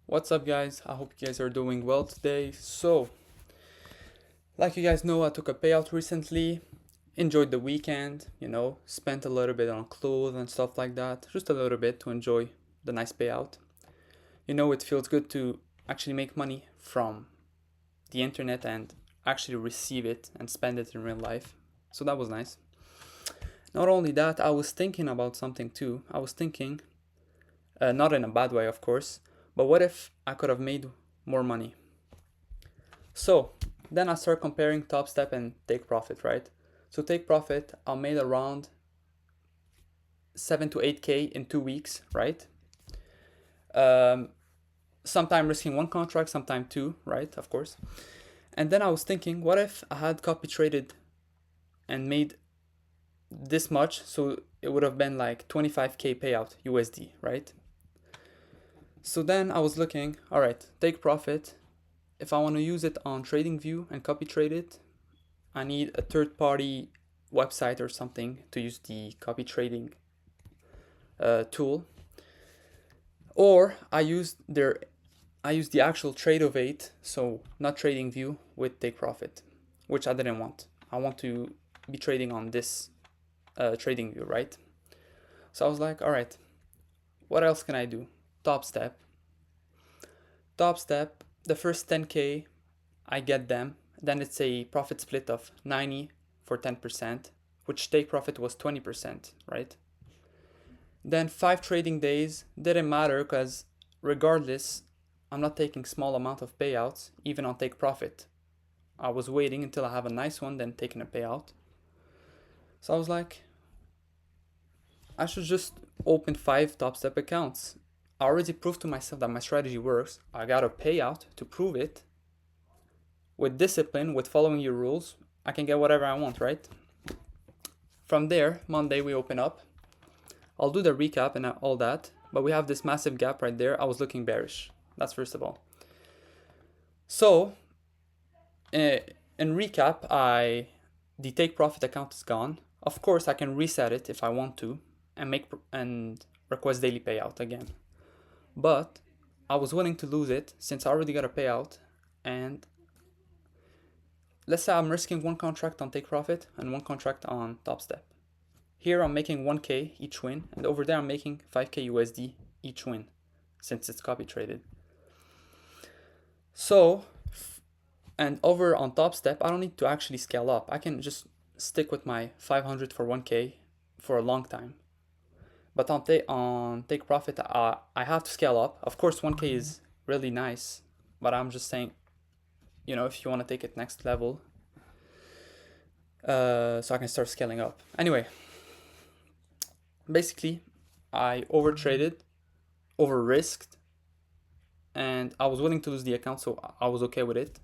What's up, guys? I hope you guys are doing well today. So, like you guys know, I took a payout recently, enjoyed the weekend, spent a little bit on clothes and stuff like that, just a little bit to enjoy the nice payout. It feels good to actually make money from the internet and actually receive it and spend it in real life. So, that was nice. Not only that, I was thinking about something too. I was thinking, not in a bad way, of course, but what if I could have made more money? So then I start comparing Top Step and Take Profit, right? So Take Profit, I made around 7 to 8K in 2 weeks, right? Um, Sometime risking one contract, sometime two, right? Of course. And then I was thinking, what if I had copy traded and made this much? So it would have been like 25K payout USD, right? So then I was looking, all right, Take Profit. If I want to use it on TradingView and copy trade it, I need a third party website or something to use the copy trading tool. Or I use the actual Tradeovate, so not TradingView with Take Profit, which I didn't want. I want to be trading on this TradingView, right? So I was like, all right, what else can I do? Top Step, the first 10K, I get them. Then it's a profit split of 90 for 10%, which Take Profit was 20%, right? Then 5 trading days didn't matter because regardless, I'm not taking small amount of payouts, even on Take Profit. I was waiting until I have a nice one, then taking a payout. So I was like, I should just open 5 Top Step accounts. I already proved to myself that my strategy works. I got a payout to prove it. With discipline, with following your rules, I can get whatever I want, right? From there, Monday we open up. I'll do the recap and all that, but we have this massive gap right there. I was looking bearish. That's first of all. So, in recap, the Take Profit account is gone. Of course, I can reset it if I want to and request daily payout again. But I was willing to lose it since I already got a payout. And let's say I'm risking one contract on Take Profit and one contract on Top Step. Here I'm making 1K each win, and over there I'm making 5K USD each win, since it's copy traded. So, and over on Top Step, I don't need to actually scale up. I can just stick with my 500 for 1K for a long time. But on Take Profit, I have to scale up. Of course, 1K is really nice, but I'm just saying, if you want to take it next level, so I can start scaling up. Anyway, basically, I overtraded, over risked, and I was willing to lose the account, so I was okay with it.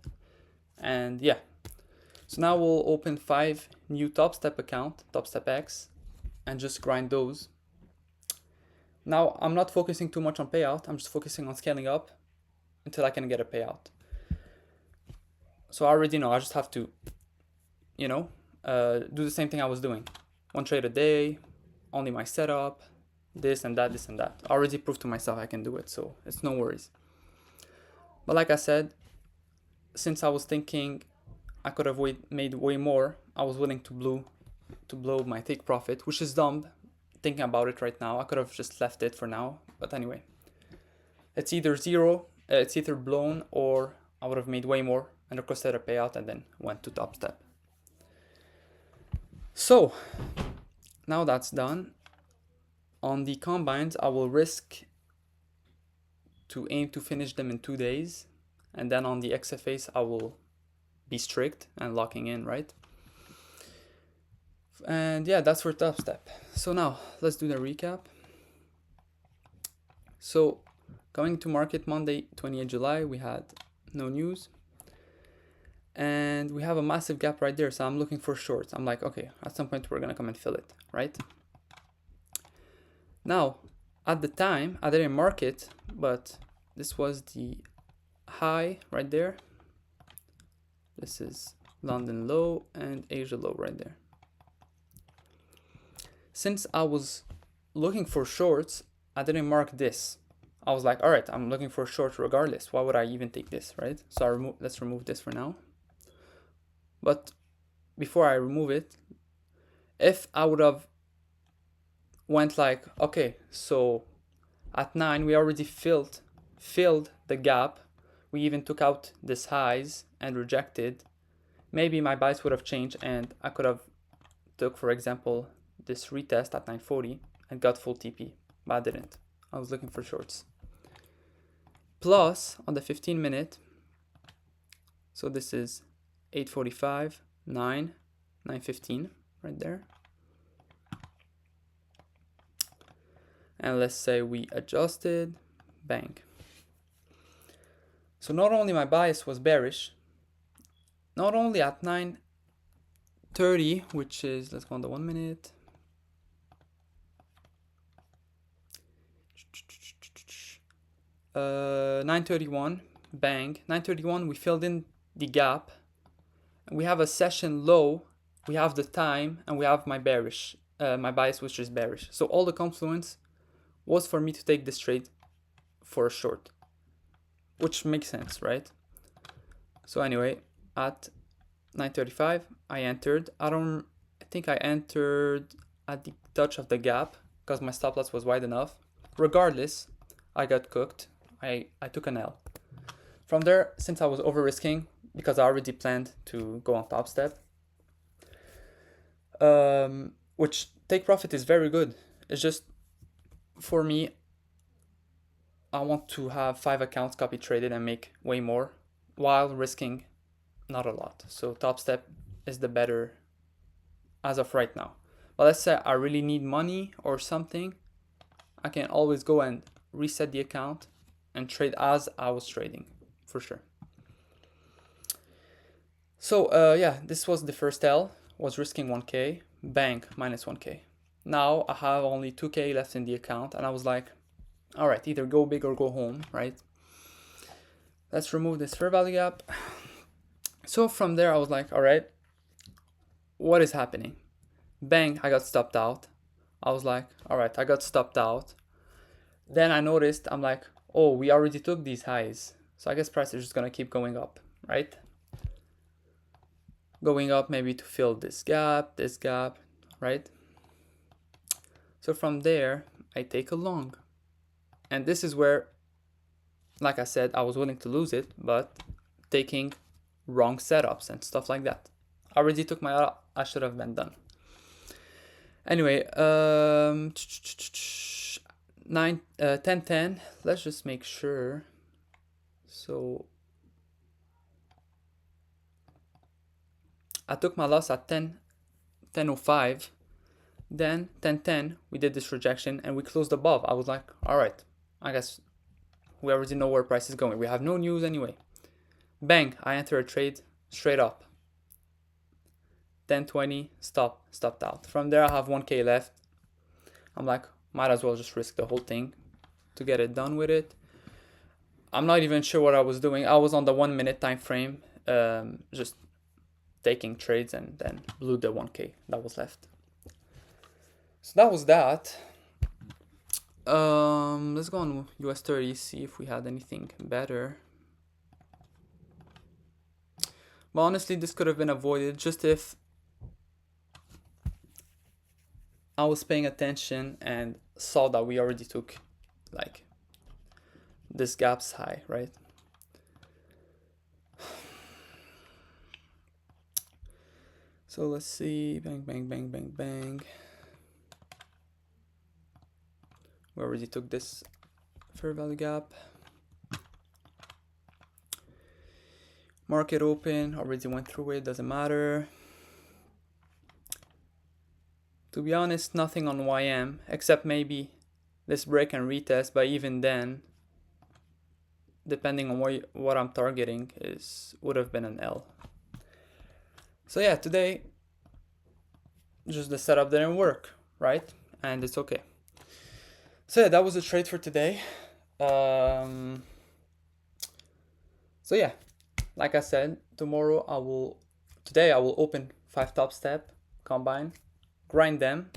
And yeah, so now we'll open 5 new Top Step account, Top Step X, and just grind those. Now I'm not focusing too much on payout. I'm just focusing on scaling up until I can get a payout. So I already know I just have to, do the same thing I was doing. 1 trade a day, only my setup, this and that, this and that. I already proved to myself I can do it, so it's no worries. But like I said, since I was thinking I could have made way more, I was willing to blow my Take Profit, which is dumb thinking about it right now. I could have just left it for now, but anyway. It's either blown, or I would have made way more and requested a payout and then went to Top Step. So, now that's done. On the combines, I will risk to aim to finish them in 2 days. And then on the XFAs, I will be strict and locking in, right? And yeah, that's for Top Step. So now, let's do the recap. So, going to market Monday, 28 July, we had no news. And we have a massive gap right there, so I'm looking for shorts. I'm like, okay, at some point we're gonna come and fill it, right? Now, at the time, I didn't mark it, but this was the high right there. This is London low and Asia low right there. Since I was looking for shorts, I didn't mark this. I was like, all right, I'm looking for a short regardless. Why would I even take this, right? So let's remove this for now. But before I remove it, if I would have went like, okay, so at 9 we already filled the gap. We even took out this highs and rejected. Maybe my bias would have changed and I could have took, for example, this retest at 940 and got full TP, but I didn't. I was looking for shorts. Plus on the 15 minute, so this is 8:45, 9, 9:15 right there. And let's say we adjusted, bang. So not only my bias was bearish, not only at 9:30, which is, let's go on the 1 minute. 9:31, bang. 9:31, we filled in the gap. And we have a session low, we have the time, and we have my bearish, my bias, which is bearish. So all the confluence was for me to take this trade for a short, which makes sense, right? So anyway, at 9:35, I entered. I think I entered at the touch of the gap because my stop loss was wide enough. Regardless, I got cooked. I took an L. From there, since I was over risking, because I already planned to go on top step, which take profit is very good. It's just, for me, I want to have 5 accounts copy traded and make way more while risking not a lot. So top step is the better as of right now. But let's say I really need money or something, I can always go and reset the account and trade as I was trading, for sure. So yeah, this was the first L, was risking 1K, bang, minus 1K. Now I have only 2K left in the account and I was like, all right, either go big or go home, right? Let's remove this fair value gap. So from there I was like, all right, what is happening? Bang, I got stopped out. I was like, all right, I got stopped out. Then I noticed, I'm like, oh, we already took these highs. So I guess price is just gonna keep going up, right? Going up maybe to fill this gap, right? So from there, I take a long. And this is where, like I said, I was willing to lose it, but taking wrong setups and stuff like that. I already took my out, I should have been done. Anyway, 10:10, let's just make sure. So I took my loss at 10:05. Then 10:10, we did this rejection and we closed above. I was like, all right, I guess we already know where price is going. We have no news anyway. Bang, I enter a trade straight up. 10:20, stopped out. From there, I have 1K left. I'm like, might as well just risk the whole thing to get it done with it. I'm not even sure what I was doing. I was on the 1 minute time frame, just taking trades, and then blew the 1K that was left. So that was that. Let's go on US 30, see if we had anything better. But honestly, this could have been avoided just if I was paying attention and saw that we already took like this gap's high, right? So let's see, bang, bang, bang, bang, bang. We already took this fair value gap. Market open, already went through it, doesn't matter. To be honest, nothing on YM, except maybe this break and retest, but even then, depending on what I'm targeting, would have been an L. So yeah, today, just the setup didn't work, right? And it's okay. So yeah, that was the trade for today. So yeah, like I said, today I will open 5 top step, combine, grind them.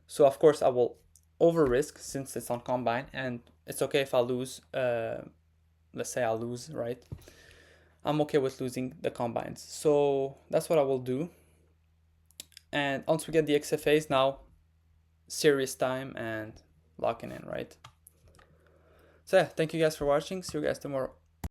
So of course I will over risk since it's on combine and It's okay if I lose. Let's say I lose, right? I'm okay with losing the combines. So that's what I will do. And once we get the XFAs, now serious time and locking in, right? So yeah, thank you guys for watching. See you guys tomorrow.